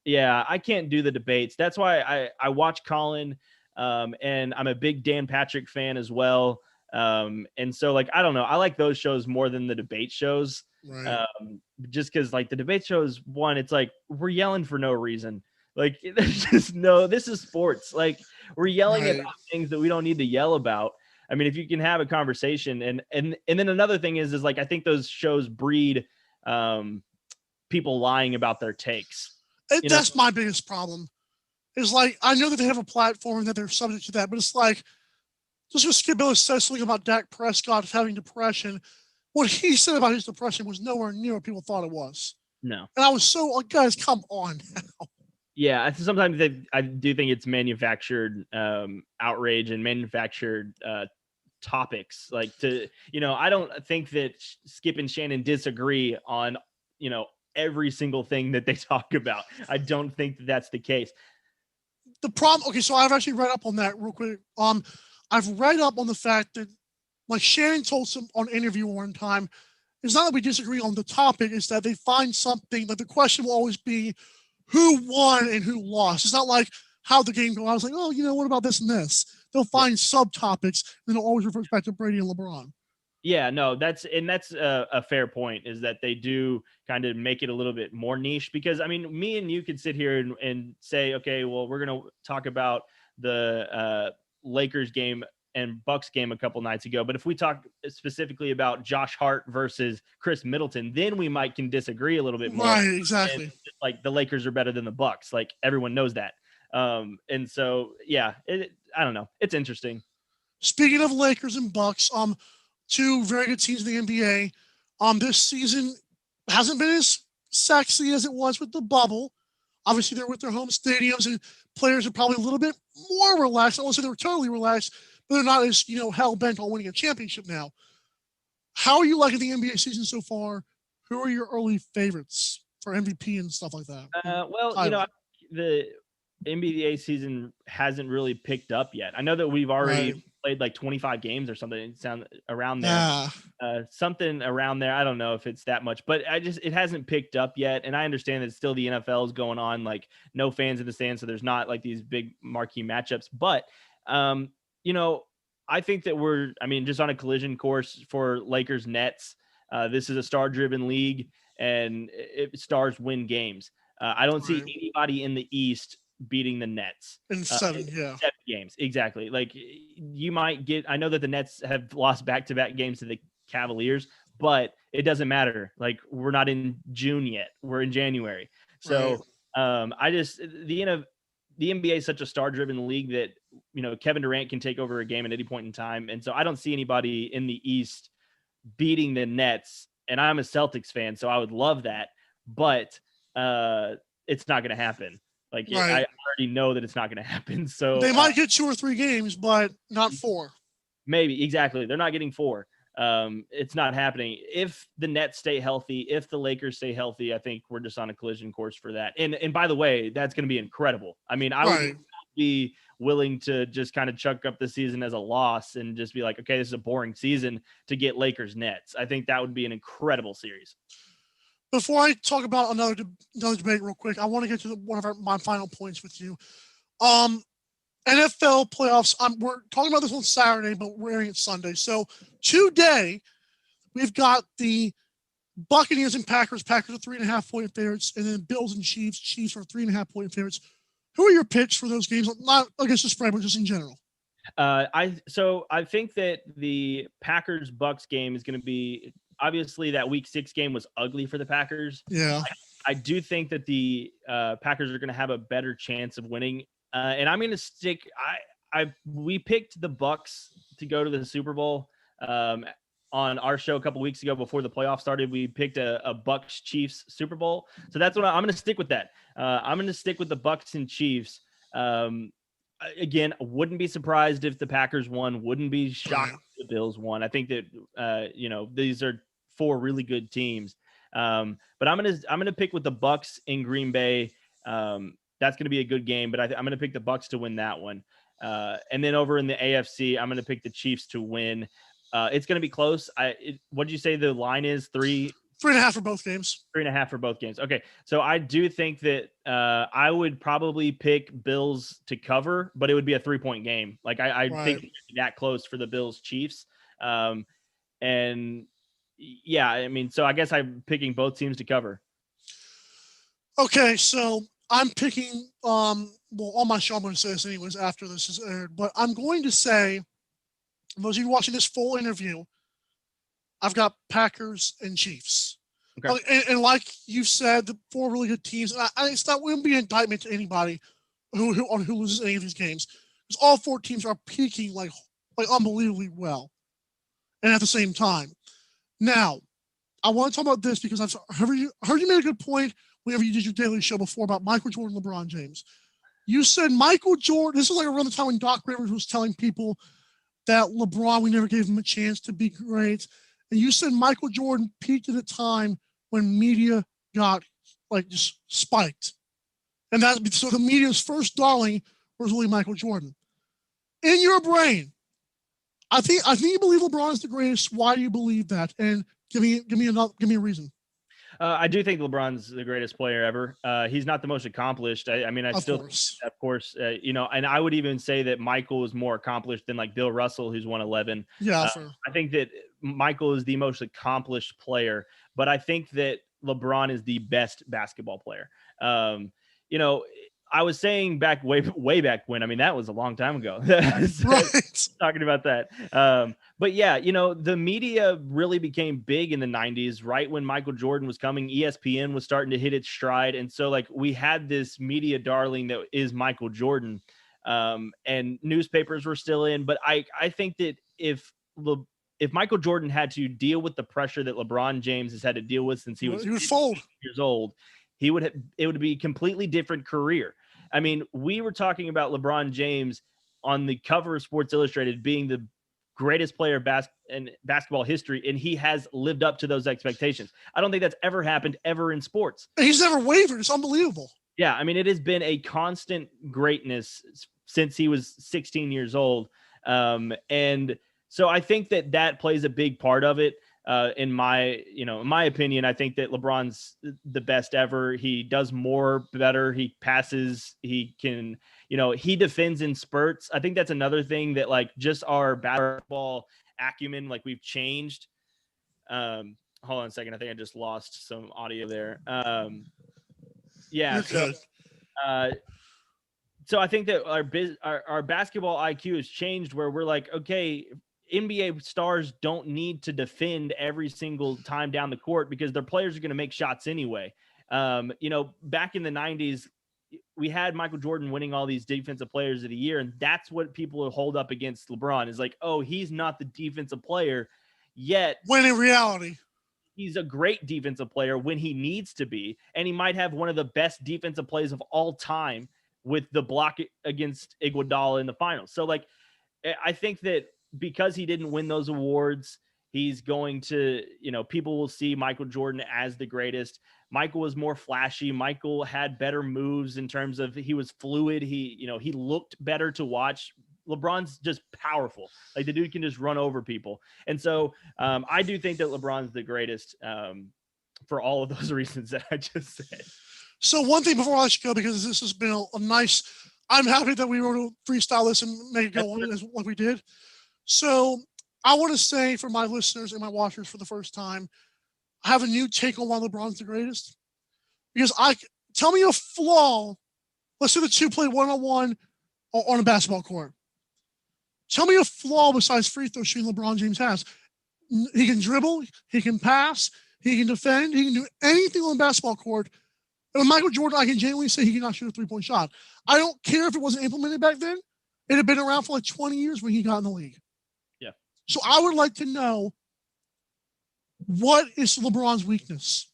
Yeah. I can't do the debates. That's why I watch Colin. And I'm a big Dan Patrick fan as well. And so like, I don't know, I like those shows more than the debate shows. Right. Just cause like the debate shows, one, it's like, we're yelling for no reason. Like there's just this is sports. Like we're yelling about things that we don't need to yell about. I mean, if you can have a conversation and then another thing is like, I think those shows breed, people lying about their takes. That's my biggest problem. Is like, I know that they have a platform and that they're subject to that, but it's like, just because Skip Bayless says something about Dak Prescott having depression, what he said about his depression was nowhere near what people thought it was. No. And I was so like, guys, come on now. Yeah, sometimes I do think it's manufactured outrage and manufactured topics. Like I don't think that Skip and Shannon disagree on, every single thing that they talk about. I don't think that that's the case. The problem, okay, so I've actually read up on that real quick. I've read up on the fact that, like Shannon told some on an interview one time, it's not that we disagree on the topic, it's that they find something, like the question will always be, who won and who lost. It's not like how the game goes. I was like, oh, what about this and this? They'll find subtopics, and it'll always refer back to Brady and LeBron. Yeah, no, that's a fair point, is that they do kind of make it a little bit more niche, because I mean, me and you could sit here and say, okay, well, we're going to talk about the Lakers game and Bucks game a couple nights ago. But if we talk specifically about Josh Hart versus Chris Middleton, then we can disagree a little bit more. Right, exactly. And, like, the Lakers are better than the Bucks. Like, everyone knows that. And so, yeah, I don't know. It's interesting. Speaking of Lakers and Bucks, two very good teams in the NBA. This season hasn't been as sexy as it was with the bubble. Obviously, they're with their home stadiums, and players are probably a little bit more relaxed. I won't say they're totally relaxed, but they're not as hell bent on winning a championship now. How are you liking the NBA season so far? Who are your early favorites for MVP and stuff like that? The NBA season hasn't really picked up yet. I know that we've already played like 25 games or something. It sounds around there. Something around there. I don't know if it's that much, but it hasn't picked up yet. And I understand that still the NFL is going on, like no fans in the stands, so there's not like these big marquee matchups. But I think that we're just on a collision course for Lakers Nets. This is a star-driven league, and stars win games. I don't see anybody in the East beating the Nets in 7 games. Exactly. Like, you might get, I know that the Nets have lost back-to-back games to the Cavaliers, but it doesn't matter. Like, we're not in June yet. We're in January. So the NBA is such a star-driven league that, Kevin Durant can take over a game at any point in time. And so I don't see anybody in the East beating the Nets. And I'm a Celtics fan, so I would love that. But it's not going to happen. Like, I already know that it's not going to happen. So they might get 2 or 3 games, but not 4. Maybe. Exactly. They're not getting 4. It's not happening. If the Nets stay healthy, if the Lakers stay healthy, I think we're just on a collision course for that. And by the way, that's going to be incredible. I mean, I would be willing to just kind of chuck up the season as a loss and just be like, okay, this is a boring season to get Lakers Nets. I think that would be an incredible series. Before I talk about another debate real quick, I want to get to one of my final points with you. NFL playoffs. We're talking about this on Saturday, but we're airing it Sunday. So today, we've got the Buccaneers and Packers. Packers are 3.5-point favorites, and then Bills and Chiefs. Chiefs are 3.5-point favorites. Who are your picks for those games? Not against the spread, but just in general. I think that the Packers Bucks game is going to be, obviously that Week 6 game was ugly for the Packers. Yeah, I do think that the Packers are going to have a better chance of winning. And I'm going to stick. We picked the Bucks to go to the Super Bowl on our show a couple weeks ago before the playoffs started. We picked a Bucks Chiefs Super Bowl, so that's what I'm going to stick with. That I'm going to stick with the Bucks and Chiefs. Again, wouldn't be surprised if the Packers won. Wouldn't be shocked if the Bills won. I think that these are 4 really good teams. But I'm gonna pick with the Bucks in Green Bay. That's going to be a good game, but I'm going to pick the Bucks to win that one. And then over in the AFC, I'm going to pick the Chiefs to win. It's going to be close. What did you say the line is? 3.5 for both games. 3.5 for both games. Okay. So I do think that I would probably pick Bills to cover, but it would be a 3-point game. Like I think that close for the Bills Chiefs. And yeah, so I guess I'm picking both teams to cover. Okay. So I'm picking, on my show, I'm going to say this anyways after this is aired, but I'm going to say, those of you watching this full interview, I've got Packers and Chiefs. Okay. And like you said, the 4 really good teams, and it's not, wouldn't be an indictment to anybody who loses any of these games, because all 4 teams are peaking like unbelievably well, and at the same time. Now, I want to talk about this because I've heard you made a good point whenever you did your daily show before about Michael Jordan, LeBron James. You said Michael Jordan, this was like around the time when Doc Rivers was telling people that LeBron, we never gave him a chance to be great. And you said Michael Jordan peaked at a time when media got just spiked. And so the media's first darling was really Michael Jordan. In your brain, I think you believe LeBron is the greatest. Why do you believe that? And give me a reason. I do think LeBron's the greatest player ever. He's not the most accomplished. I mean, I Of still, course. of course, and I would even say that Michael is more accomplished than like Bill Russell, who's won 11. Yeah, fair. I think that Michael is the most accomplished player, but I think that LeBron is the best basketball player. Um, you know, I was saying way back when. I mean, that was a long time ago. So, Right. talking about that. But yeah, the media really became big in the 90s, right when Michael Jordan was coming. ESPN was starting to hit its stride. And so, like, we had this media darling that is Michael Jordan. And newspapers were still in. But I think that if Michael Jordan had to deal with the pressure that LeBron James has had to deal with since he was fold. years old, it would be a completely different career. I mean, we were talking about LeBron James on the cover of Sports Illustrated being the greatest player in basketball history, and he has lived up to those expectations. I don't think that's ever happened ever in sports. He's never wavered. It's unbelievable. Yeah, I mean, it has been a constant greatness since he was 16 years old. And so I think that plays a big part of it. In my opinion, I think that LeBron's the best ever. He does more better. He passes. He can, he defends in spurts. I think that's another thing that, like, just our basketball acumen, like, we've changed. Hold on a second. I think I just lost some audio there. Yeah. So I think that our basketball IQ has changed, where we're like, okay, NBA stars don't need to defend every single time down the court because their players are going to make shots anyway. Back in the 90s, we had Michael Jordan winning all these defensive players of the year. And that's what people hold up against LeBron is like, oh, he's not the defensive player yet. When in reality, he's a great defensive player when he needs to be. And he might have one of the best defensive plays of all time with the block against Iguodala in the finals. So, like, I think that because he didn't win those awards, he's going to, people will see Michael Jordan as the greatest. Michael was more flashy. Michael had better moves in terms of he was fluid. He looked better to watch. LeBron's just powerful. Like, the dude can just run over people. And so I do think that LeBron's the greatest for all of those reasons that I just said. So one thing before I let you go, because this has been a nice, I'm happy that we were able to freestyle this and make it go on like we did. So I want to say for my listeners and my watchers for the first time, I have a new take on why LeBron's the greatest. Because tell me a flaw. Let's say the two play one-on-one on a basketball court. Tell me a flaw besides free throw shooting LeBron James has. He can dribble, he can pass, he can defend, he can do anything on the basketball court. And with Michael Jordan, I can genuinely say he cannot shoot a three-point shot. I don't care if it wasn't implemented back then. It had been around for like 20 years when he got in the league. Yeah. So I would like to know, what is LeBron's weakness?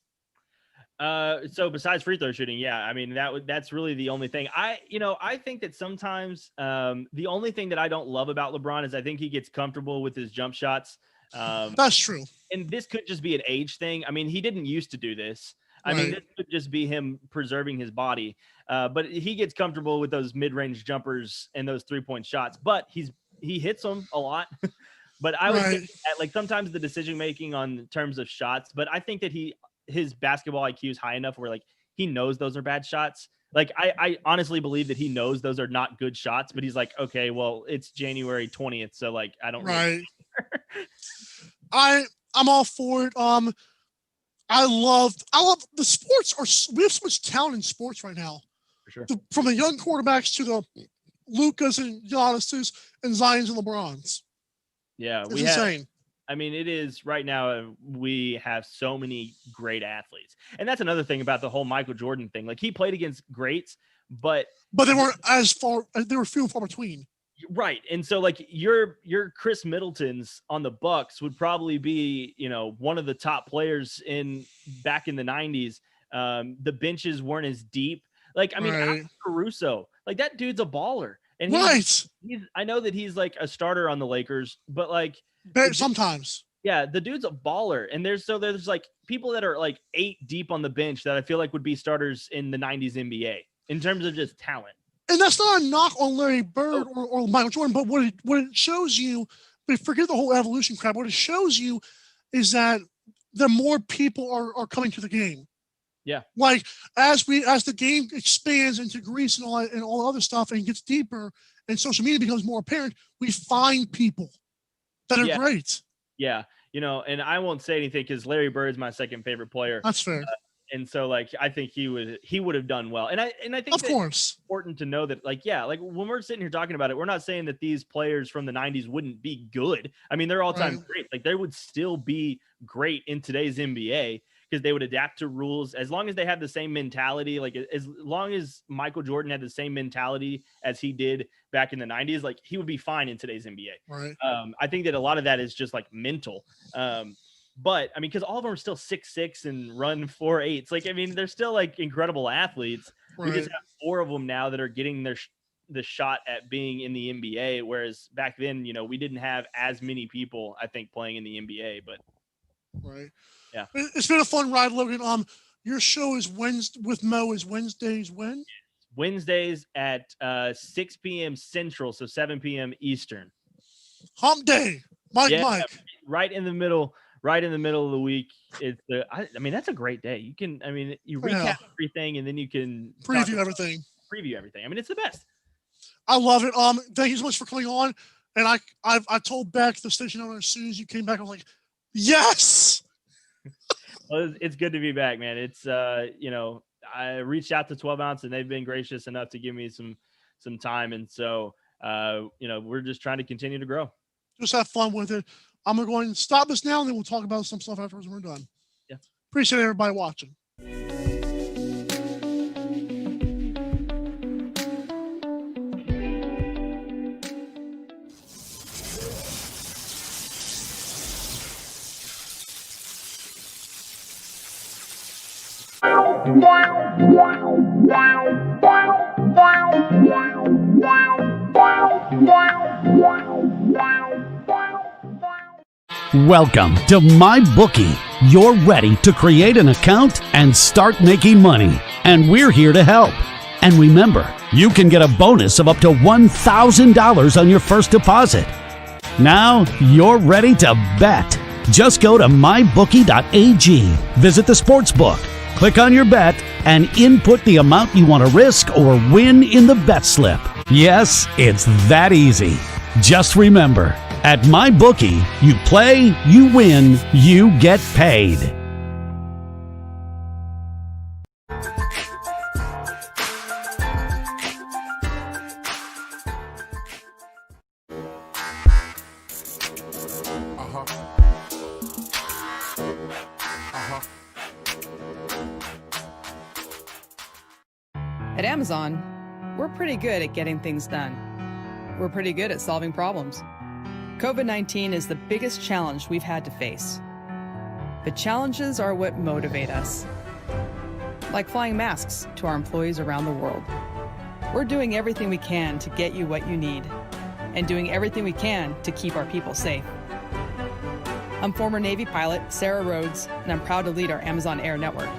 So besides free throw shooting, yeah, I mean, that's really the only thing. I think that sometimes the only thing that I don't love about LeBron is I think he gets comfortable with his jump shots. That's true. And this could just be an age thing. I mean, he didn't used to do this. I mean, this could just be him preserving his body. But he gets comfortable with those mid-range jumpers and those three-point shots. But he hits them a lot. But I would think that, like, sometimes the decision-making on terms of shots. But I think that his basketball IQ is high enough where, like, he knows those are bad shots. Like, I honestly believe that he knows those are not good shots. But he's like, okay, well, it's January 20th. So, like, I don't really I'm all for it. I love the sports. We have so much talent in sports right now. For sure. From the young quarterbacks to the Lucas and Giannis and Zions and LeBrons. Yeah, it's insane. I mean, it is right now. We have so many great athletes, and that's another thing about the whole Michael Jordan thing. Like, he played against greats, but they weren't as far. They were few and far between. Right. And so, like, your Chris Middletons on the Bucks would probably be, one of the top players back in the 90s. The benches weren't as deep. Like, I mean, Alex Caruso, like, that dude's a baller. And I know that he's like a starter on the Lakers, but like sometimes. Yeah, the dude's a baller. And there's like people that are like 8 deep on the bench that I feel like would be starters in the 90s NBA in terms of just talent. And that's not a knock on Larry Bird or Michael Jordan, but what it shows you, but forget the whole evolution crap. What it shows you is that the more people are coming to the game. Yeah. Like as the game expands into Greece and all other stuff and gets deeper and social media becomes more apparent, we find people that are great. Yeah. And I won't say anything because Larry Bird is my second favorite player. That's fair. And so like I think he would have done well. And I think of course it's important to know that like when we're sitting here talking about it, we're not saying that these players from the 90s wouldn't be good. I mean, they're all-time great. Like they would still be great in today's NBA because they would adapt to rules as long as they have the same mentality. Like as long as Michael Jordan had the same mentality as he did back in the 90s, like he would be fine in today's NBA. Right. I think that a lot of that is just like mental. But I mean, because all of them are still 6'6" and run 4.8s. Like, I mean, they're still like incredible athletes. Right. We just have 4 of them now that are getting the shot at being in the NBA. Whereas back then, we didn't have as many people, I think, playing in the NBA. But right, yeah, it's been a fun ride, Logan. Your show is with Mo is Wednesdays when? Wednesdays at 6 p.m. Central, so 7 p.m. Eastern. Hump day, Mike. Right in the middle. Right in the middle of the week. I mean, that's a great day. You recap everything and then you can preview everything. I mean, it's the best. I love it. Thank you so much for coming on. And I told Beck, the station owner, as soon as you came back, I was like, yes. Well, it's good to be back, man. It's I reached out to 12 ounce and they've been gracious enough to give me some time. And so we're just trying to continue to grow. Just have fun with it. I'm going to go ahead and stop this now, and then we'll talk about some stuff afterwards when we're done. Yeah. Appreciate everybody watching. Welcome to MyBookie. You're ready to create an account and start making money. And we're here to help. And remember, you can get a bonus of up to $1,000 on your first deposit. Now you're ready to bet. Just go to mybookie.ag, visit the sportsbook, click on your bet, and input the amount you want to risk or win in the bet slip. Yes, it's that easy. Just remember, at MyBookie, you play, you win, you get paid. At Amazon, we're pretty good at getting things done. We're pretty good at solving problems. COVID-19 is the biggest challenge we've had to face. But challenges are what motivate us. Like flying masks to our employees around the world. We're doing everything we can to get you what you need, and doing everything we can to keep our people safe. I'm former Navy pilot Sarah Rhodes, and I'm proud to lead our Amazon Air network.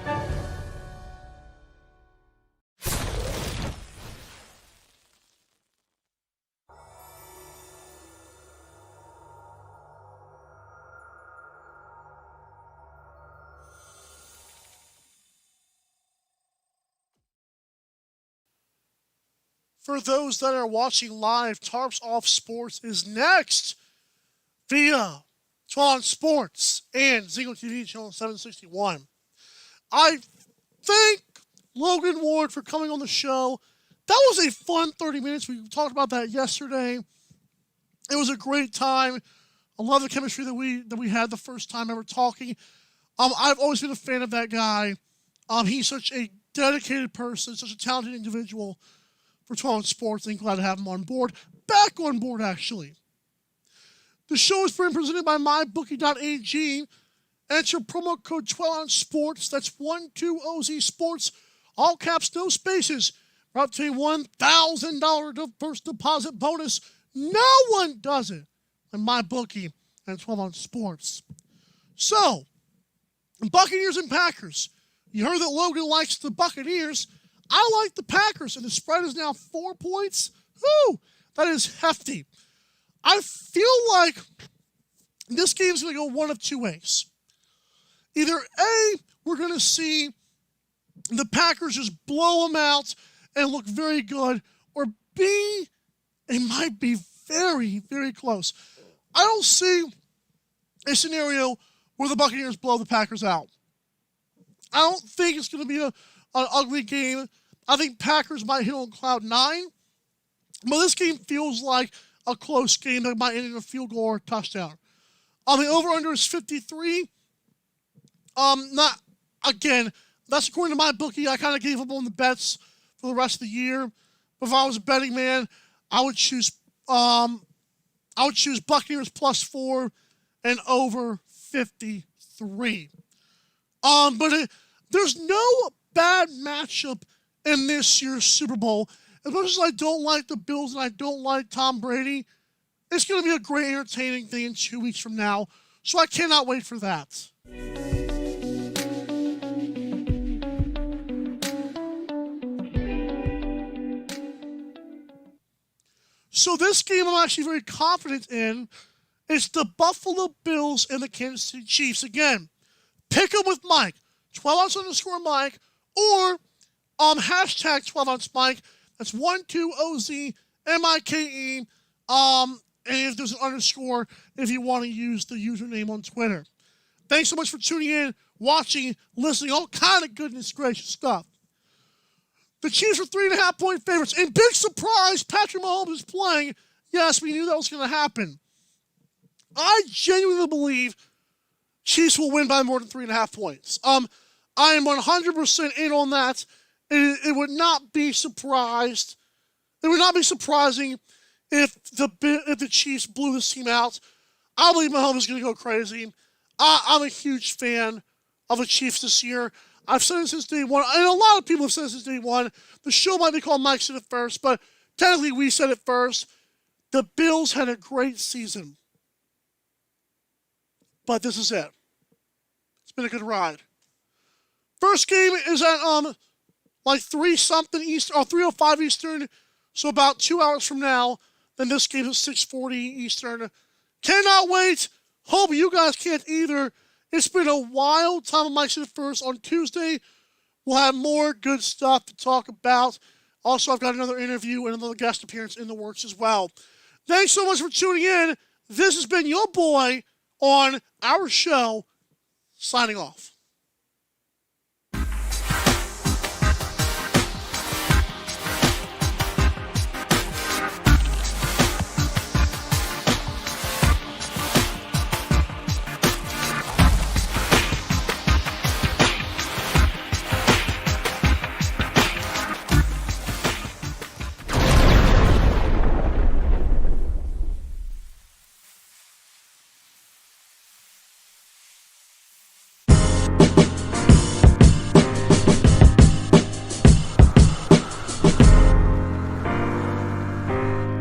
For those that are watching live, Tarps Off Sports is next via Twan Sports and Zingo TV channel 761. I thank Logan Ward for coming on the show. That was a fun 30 minutes. We talked about that yesterday. It was a great time. I love the chemistry that we had the first time ever talking. I've always been a fan of that guy. He's such a dedicated person, such a talented individual. For 12 Sports, and glad to have him on board. Back on board, actually. The show is presented by MyBookie.ag. Enter promo code 12OunceSports. That's 12OZ Sports. All caps, no spaces. For up to a $1,000 first deposit bonus. No one does it. And MyBookie and 12 Sports. So, Buccaneers and Packers. You heard that Logan likes the Buccaneers. I like the Packers, and the spread is now 4 points. Whew, that is hefty. I feel like this game's going to go one of two ways. Either A, we're going to see the Packers just blow them out and look very good, or B, it might be very, very close. I don't see a scenario where the Buccaneers blow the Packers out. I don't think it's going to be an ugly game. I think Packers might hit on cloud 9, but this game feels like a close game that might end in a field goal or a touchdown. The over-under is 53. Not again. That's according to my bookie. I kind of gave up on the bets for the rest of the year. But if I was a betting man, I would choose Buccaneers +4 and over 53. There's no bad matchup in this year's Super Bowl. As much as I don't like the Bills and I don't like Tom Brady, it's going to be a great, entertaining thing in 2 weeks from now. So I cannot wait for that. So this game I'm actually very confident in. It's the Buffalo Bills and the Kansas City Chiefs. Again, pick 'em with Mike. 12ounce_Mike or hashtag 12ounce_Mike. That's 12OZMIKE. And if there's an underscore, if you want to use the username on Twitter. Thanks so much for tuning in, watching, listening, all kind of goodness gracious stuff. The Chiefs are 3.5-point favorites. And big surprise, Patrick Mahomes is playing. Yes, we knew that was going to happen. I genuinely believe Chiefs will win by more than 3.5 points. I am 100% in on that. It would not be surprised. It would not be surprising if the Chiefs blew this team out. I believe Mahomes is going to go crazy. I'm a huge fan of the Chiefs this year. I've said it since day one, and a lot of people have said it since day one. The show might be called Mike Said It First, but technically we said it first. The Bills had a great season. But this is it. It's been a good ride. First game is at 3-something Eastern, or 3:05 Eastern, so about 2 hours from now. Then this game is 6:40 Eastern. Cannot wait. Hope you guys can't either. It's been a wild time of Mike Said It First. On Tuesday, we'll have more good stuff to talk about. Also, I've got another interview and another guest appearance in the works as well. Thanks so much for tuning in. This has been your boy on our show, signing off.